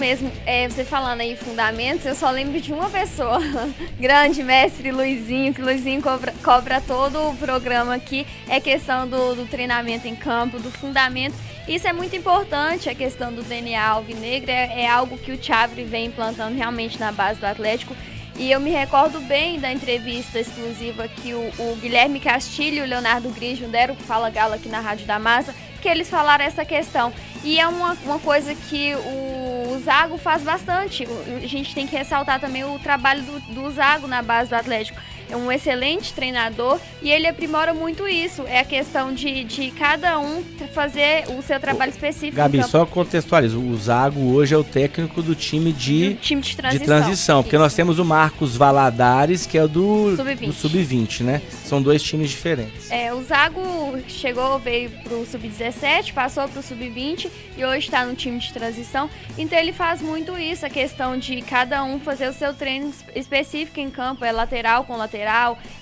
Mesmo, você falando aí fundamentos, eu só lembro de uma pessoa, grande mestre Luizinho, que Luizinho cobra todo o programa aqui, é questão do treinamento em campo, do fundamento. Isso é muito importante, a questão do DNA alvinegro, é algo que o Chávere vem implantando realmente na base do Atlético. E eu me recordo bem da entrevista exclusiva que o Guilherme Castilho e o Leonardo Grigio deram pro Fala Galo aqui na Rádio da Massa, que eles falaram essa questão. E é uma coisa que o Zago faz bastante. A gente tem que ressaltar também o trabalho do Zago na base do Atlético. É um excelente treinador e ele aprimora muito isso. É a questão de cada um fazer o seu trabalho específico. Gabi, só contextualiza. O Zago hoje é o técnico do time de transição. Porque nós temos o Marcos Valadares, que é o do Sub-20, né? Isso. São dois times diferentes. O Zago veio pro Sub-17, passou pro Sub-20 e hoje está no time de transição. Então ele faz muito isso, a questão de cada um fazer o seu treino específico em campo. É lateral com lateral,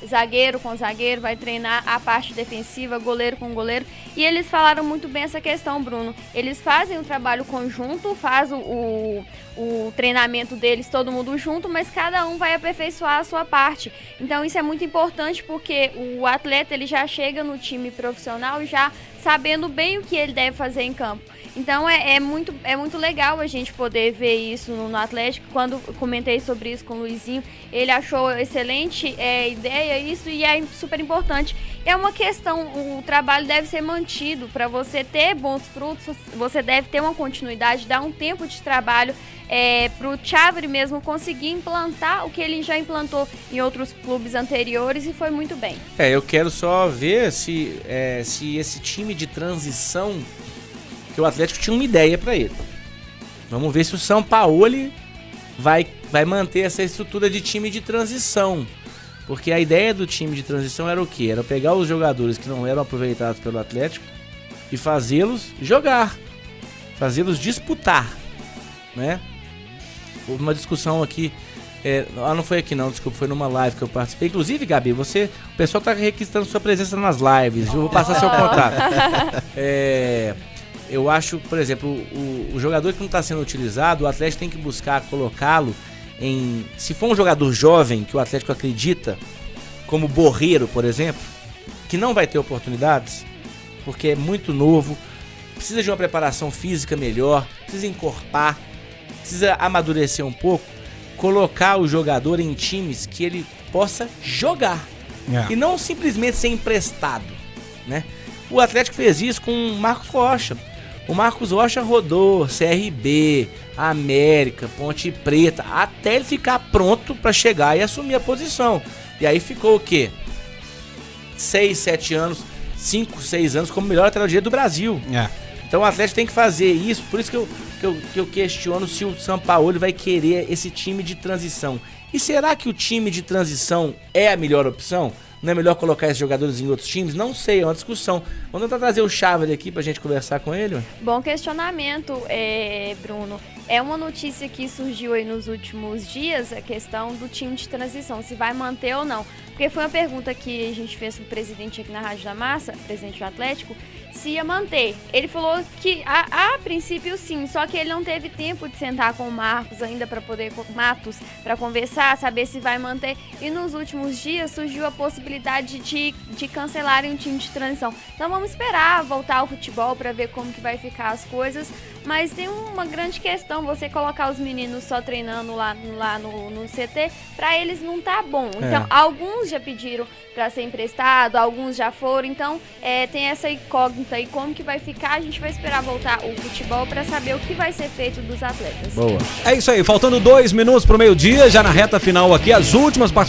zagueiro com zagueiro, vai treinar a parte defensiva, goleiro com goleiro. E eles falaram muito bem essa questão, Bruno. Eles fazem um trabalho conjunto, faz o treinamento deles todo mundo junto, mas cada um vai aperfeiçoar a sua parte. Então isso é muito importante porque o atleta ele já chega no time profissional já sabendo bem o que ele deve fazer em campo. Então é muito legal a gente poder ver isso no Atlético. Quando eu comentei sobre isso com o Luizinho, ele achou excelente ideia isso e é super importante. É uma questão, o trabalho deve ser mantido. Para você ter bons frutos, você deve ter uma continuidade, dar um tempo de trabalho para o Chávere mesmo conseguir implantar o que ele já implantou em outros clubes anteriores e foi muito bem. Eu quero só ver se esse time de transição, que o Atlético tinha uma ideia para ele. Vamos ver se o Sampaoli vai manter essa estrutura de time de transição. Porque a ideia do time de transição era o quê? Era pegar os jogadores que não eram aproveitados pelo Atlético e fazê-los jogar, fazê-los disputar, né? Houve uma discussão aqui, não foi aqui não, desculpa, foi numa live que eu participei. Inclusive, Gabi, o pessoal tá requisitando sua presença nas lives, eu vou passar seu contato. Eu acho, por exemplo, o jogador que não está sendo utilizado, o Atlético tem que buscar colocá-lo em... Se for um jogador jovem que o Atlético acredita, como o Borreiro, por exemplo, que não vai ter oportunidades, porque é muito novo, precisa de uma preparação física melhor, precisa encorpar, precisa amadurecer um pouco, colocar o jogador em times que ele possa jogar e não simplesmente ser emprestado, né? O Atlético fez isso com o Marcos Rocha. O Marcos Rocha rodou CRB, América, Ponte Preta, até ele ficar pronto para chegar e assumir a posição. E aí ficou o quê? 6, 7 anos, 5, 6 anos como melhor lateral direito do Brasil. Então o Atlético tem que fazer isso, por isso que eu questiono se o Sampaoli vai querer esse time de transição. E será que o time de transição é a melhor opção? Não é melhor colocar esses jogadores em outros times? Não sei, é uma discussão. Vamos tentar trazer o Chávere aqui pra gente conversar com ele? Bom questionamento, Bruno. É uma notícia que surgiu aí nos últimos dias, a questão do time de transição, se vai manter ou não. Porque foi uma pergunta que a gente fez pro presidente aqui na Rádio da Massa, presidente do Atlético, se ia manter. Ele falou que a princípio sim, só que ele não teve tempo de sentar com o Marcos ainda para conversar, saber se vai manter. E nos últimos dias surgiu a possibilidade de cancelarem o time de transição. Então vamos esperar voltar ao futebol para ver como que vai ficar as coisas. Mas tem uma grande questão, você colocar os meninos só treinando lá no CT, para eles não tá bom. Então alguns já pediram para ser emprestado, alguns já foram. Então tem essa incógnita aí, como que vai ficar. A gente vai esperar voltar o futebol para saber o que vai ser feito dos atletas. Boa. É isso aí, faltando 2 minutos pro meio-dia, já na reta final aqui, as últimas